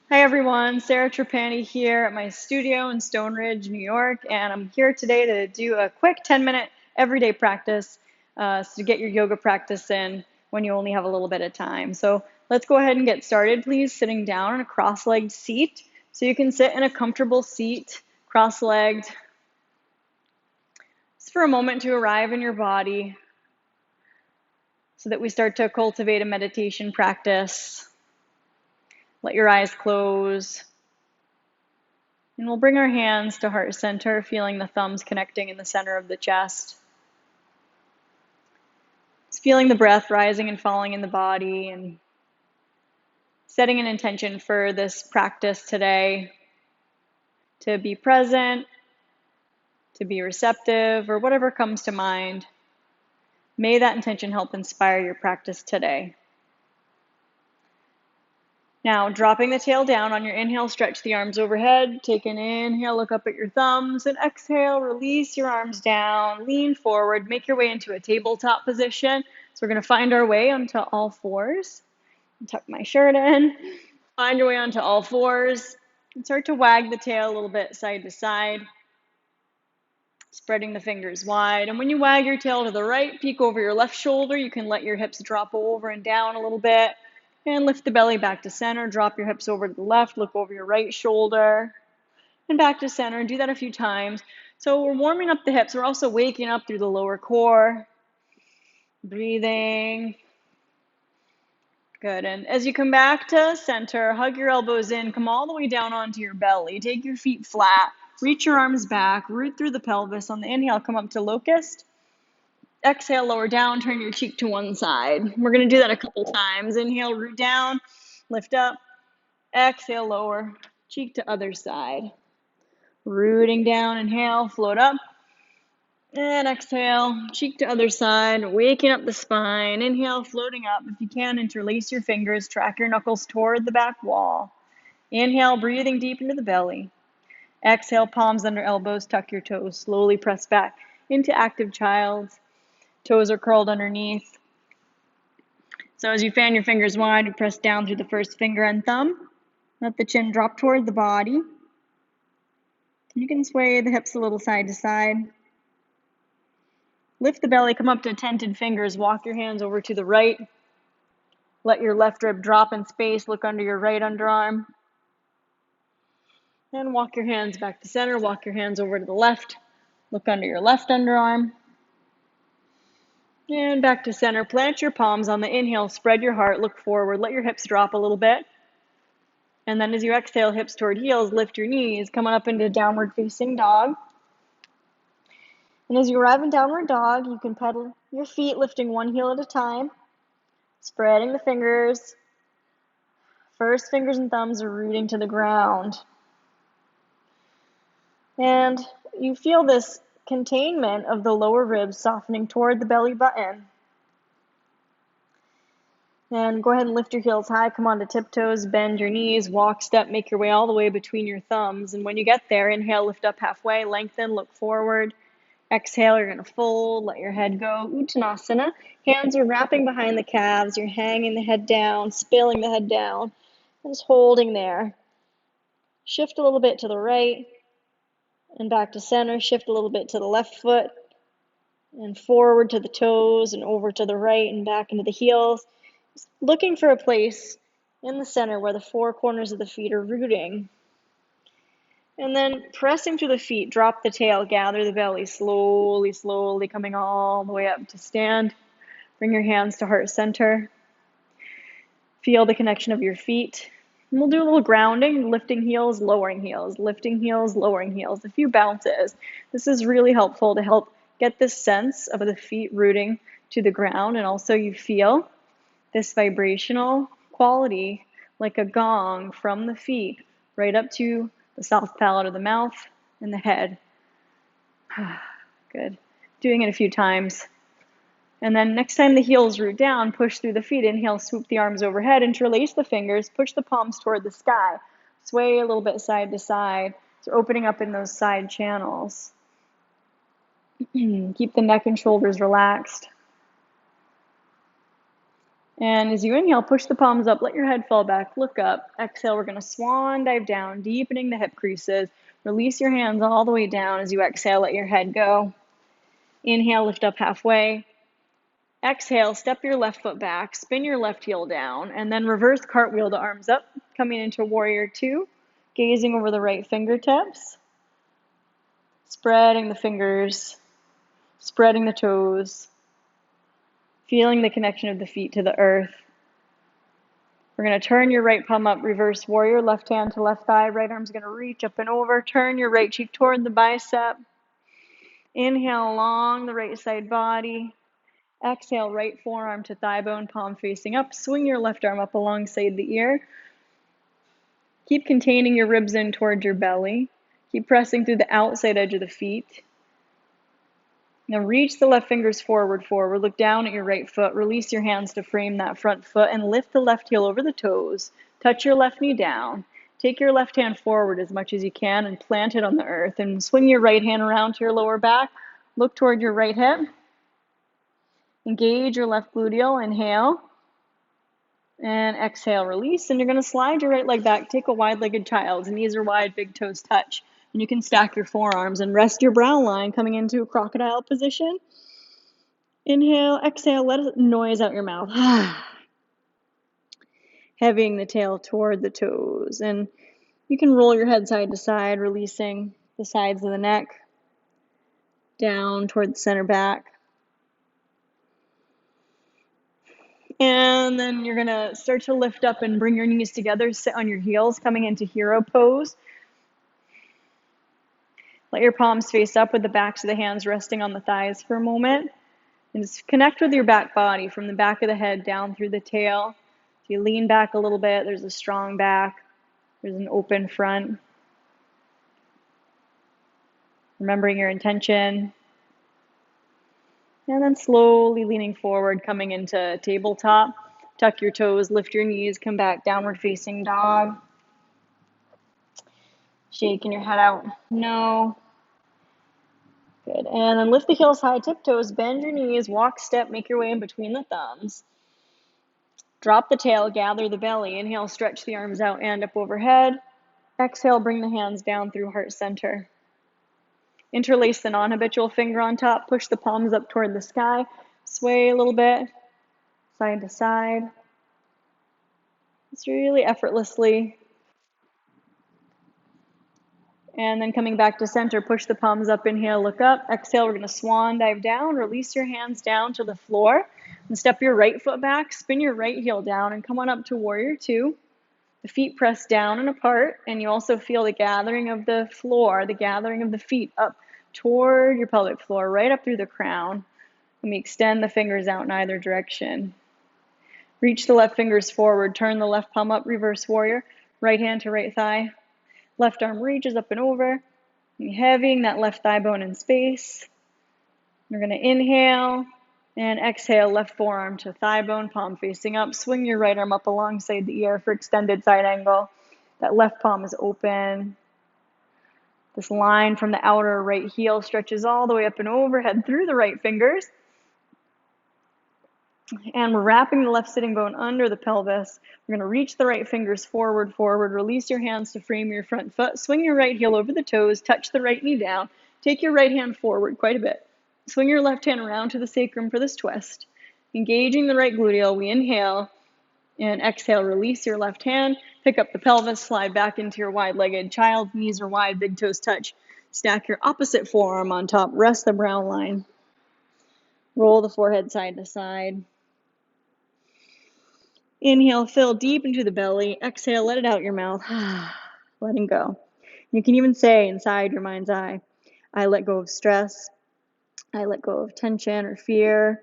Hi everyone, Sarah Trapani here at my studio in Stone Ridge, New York, and I'm here today to do a quick 10-minute everyday practice to get your yoga practice in when you only have a little bit of time. So let's go ahead and get started, please, sitting down in a cross-legged seat. So you can sit in a comfortable seat, cross-legged, just for a moment to arrive in your body so that we start to cultivate a meditation practice. Let your eyes close. And we'll bring our hands to heart center, feeling the thumbs connecting in the center of the chest. Just feeling the breath rising and falling in the body and setting an intention for this practice today to be present, to be receptive, or whatever comes to mind. May that intention help inspire your practice today. Now, dropping the tail down on your inhale, stretch the arms overhead. Take an inhale, look up at your thumbs, and exhale, release your arms down, lean forward, make your way into a tabletop position. So we're going to find our way onto all fours. Tuck my shirt in. Find your way onto all fours and start to wag the tail a little bit side to side, spreading the fingers wide. And when you wag your tail to the right, peek over your left shoulder. You can let your hips drop over and down a little bit. And lift the belly back to center. Drop your hips over to the left. Look over your right shoulder. And back to center. Do that a few times. So we're warming up the hips. We're also waking up through the lower core. Breathing. Good. And as you come back to center, hug your elbows in. Come all the way down onto your belly. Take your feet flat. Reach your arms back. Root through the pelvis. On the inhale, come up to locust. Exhale, lower down, turn your cheek to one side. We're going to do that a couple times. Inhale, root down, lift up. Exhale, lower, cheek to other side. Rooting down, inhale, float up. And exhale, cheek to other side, waking up the spine. Inhale, floating up. If you can, interlace your fingers, track your knuckles toward the back wall. Inhale, breathing deep into the belly. Exhale, palms under elbows, tuck your toes. Slowly press back into active child's. Toes are curled underneath. So as you fan your fingers wide, you press down through the first finger and thumb. Let the chin drop toward the body. You can sway the hips a little side to side. Lift the belly, come up to tented fingers. Walk your hands over to the right. Let your left rib drop in space. Look under your right underarm. And walk your hands back to center. Walk your hands over to the left. Look under your left underarm. And back to center. Plant your palms on the inhale. Spread your heart. Look forward. Let your hips drop a little bit. And then as you exhale, hips toward heels, lift your knees. Coming up into downward facing dog. And as you arrive in downward dog, you can pedal your feet, lifting one heel at a time. Spreading the fingers. First fingers and thumbs are rooting to the ground. And you feel this containment of the lower ribs softening toward the belly button. And go ahead and lift your heels high, come onto tiptoes, bend your knees, walk, step, make your way all the way between your thumbs. And when you get there, inhale, lift up halfway, lengthen, look forward. Exhale, you're going to fold, let your head go. Uttanasana. Hands are wrapping behind the calves. You're hanging the head down, spilling the head down, and just holding there. Shift a little bit to the right and back to center. Shift a little bit to the left foot and forward to the toes and over to the right and back into the heels. Just looking for a place in the center where the four corners of the feet are rooting. And then pressing through the feet, drop the tail, gather the belly, slowly, slowly coming all the way up to stand. Bring your hands to heart center. Feel the connection of your feet. And we'll do a little grounding, lifting heels, lowering heels, lifting heels, lowering heels, a few bounces. This is really helpful to help get this sense of the feet rooting to the ground, and also you feel this vibrational quality like a gong from the feet right up to the soft palate of the mouth and the head. Good. Doing it a few times. And then next time the heels root down, push through the feet. Inhale, swoop the arms overhead, interlace the fingers, push the palms toward the sky. Sway a little bit side to side. So opening up in those side channels. Keep the neck and shoulders relaxed. And as you inhale, push the palms up, let your head fall back, look up. Exhale, we're going to swan dive down, deepening the hip creases. Release your hands all the way down as you exhale, let your head go. Inhale, lift up halfway. Exhale, step your left foot back, spin your left heel down, and then reverse cartwheel the arms up, coming into warrior two, gazing over the right fingertips, spreading the fingers, spreading the toes, feeling the connection of the feet to the earth. We're going to turn your right palm up, reverse warrior, left hand to left thigh, right arm's going to reach up and over, turn your right cheek toward the bicep. Inhale along the right side body. Exhale, right forearm to thigh bone, palm facing up. Swing your left arm up alongside the ear. Keep containing your ribs in towards your belly. Keep pressing through the outside edge of the feet. Now reach the left fingers forward. Look down at your right foot. Release your hands to frame that front foot and lift the left heel over the toes. Touch your left knee down. Take your left hand forward as much as you can and plant it on the earth. And swing your right hand around to your lower back. Look toward your right hip. Engage your left gluteal. Inhale. And exhale, release. And you're going to slide your right leg back. Take a wide-legged child. Knees are wide, big toes touch. And you can stack your forearms and rest your brow line, coming into a crocodile position. Inhale, exhale, let a noise out your mouth. Heavying the tail toward the toes. And you can roll your head side to side, releasing the sides of the neck down toward the center back. And then you're going to start to lift up and bring your knees together. Sit on your heels, coming into hero pose. Let your palms face up with the backs of the hands resting on the thighs for a moment. And just connect with your back body from the back of the head down through the tail. If you lean back a little bit, there's a strong back. There's an open front. Remembering your intention. And then slowly leaning forward, coming into tabletop. Tuck your toes, lift your knees, come back, downward facing dog. Shaking your head out. No. Good. And then lift the heels high, tiptoes, bend your knees, walk, step, make your way in between the thumbs. Drop the tail, gather the belly. Inhale, stretch the arms out and up overhead. Exhale, bring the hands down through heart center. Interlace the non-habitual finger on top. Push the palms up toward the sky. Sway a little bit, side to side. It's really effortlessly. And then coming back to center, push the palms up, inhale, look up. Exhale, we're going to swan dive down. Release your hands down to the floor. And step your right foot back, spin your right heel down, and come on up to warrior two. The feet press down and apart, and you also feel the gathering of the floor, the gathering of the feet up toward your pelvic floor, right up through the crown. And we extend the fingers out in either direction. Reach the left fingers forward, turn the left palm up, reverse warrior, right hand to right thigh. Left arm reaches up and over, heavying that left thigh bone in space. You're going to inhale and exhale, left forearm to thigh bone, palm facing up. Swing your right arm up alongside the ear for extended side angle. That left palm is open. This line from the outer right heel stretches all the way up and overhead through the right fingers. And we're wrapping the left sitting bone under the pelvis. We're going to reach the right fingers forward. Release your hands to frame your front foot. Swing your right heel over the toes. Touch the right knee down. Take your right hand forward quite a bit. Swing your left hand around to the sacrum for this twist. Engaging the right gluteal, we inhale. And exhale, release your left hand. Pick up the pelvis, slide back into your wide-legged child. Knees are wide, big toes touch. Stack your opposite forearm on top. Rest the brow line. Roll the forehead side to side. Inhale, fill deep into the belly. Exhale, let it out your mouth. Letting go. You can even say inside your mind's eye, I let go of stress. I let go of tension or fear.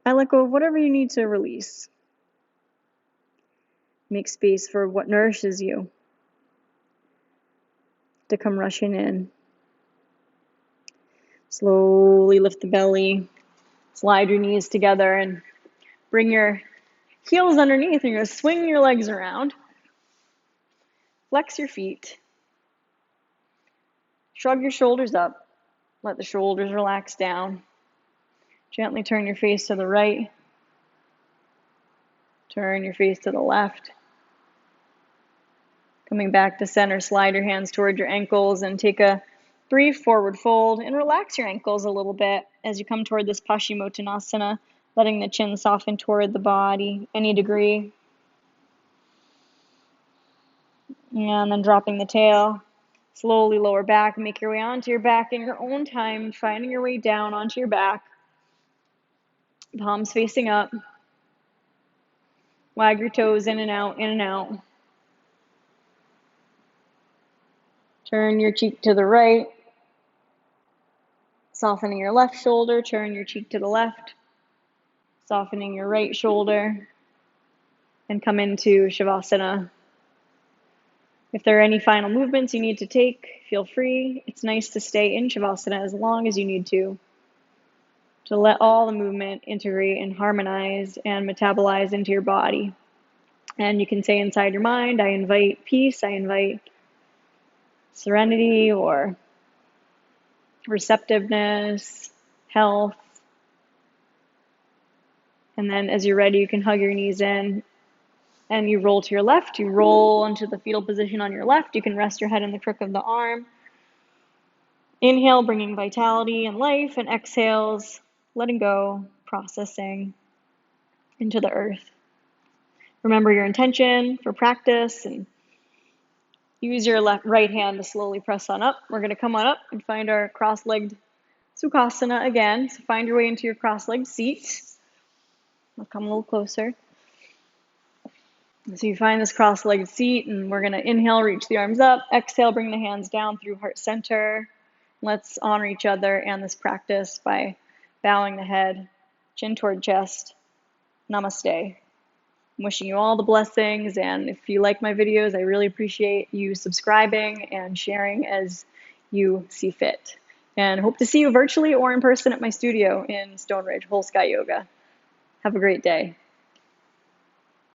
I let go of whatever you need to release. Make space for what nourishes you to come rushing in. Slowly lift the belly. Slide your knees together and bring your heels underneath. And you're going to swing your legs around. Flex your feet. Shrug your shoulders up. Let the shoulders relax down. Gently turn your face to the right. Turn your face to the left. Coming back to center, slide your hands toward your ankles and take a brief forward fold and relax your ankles a little bit as you come toward this Paschimottanasana, letting the chin soften toward the body, any degree. And then dropping the tail. Slowly lower back, make your way onto your back in your own time, finding your way down onto your back. Palms facing up. Wag your toes in and out, in and out. Turn your cheek to the right. Softening your left shoulder, turn your cheek to the left. Softening your right shoulder. And come into Shavasana. If there are any final movements you need to take, feel free. It's nice to stay in Shavasana as long as you need to let all the movement integrate and harmonize and metabolize into your body. And you can say inside your mind, I invite peace, I invite serenity or receptiveness, health. And then as you're ready, you can hug your knees in and you roll to your left. You roll into the fetal position on your left. You can rest your head in the crook of the arm. Inhale, bringing vitality and life, and exhales, letting go, processing into the earth. Remember your intention for practice and use your right hand to slowly press on up. We're going to come on up and find our cross-legged Sukhasana again. So find your way into your cross-legged seat. I'll come a little closer. So you find this cross-legged seat, and we're going to inhale, reach the arms up. Exhale, bring the hands down through heart center. Let's honor each other and this practice by bowing the head, chin toward chest. Namaste. I'm wishing you all the blessings, and if you like my videos, I really appreciate you subscribing and sharing as you see fit. And hope to see you virtually or in person at my studio in Stone Ridge, Whole Sky Yoga. Have a great day.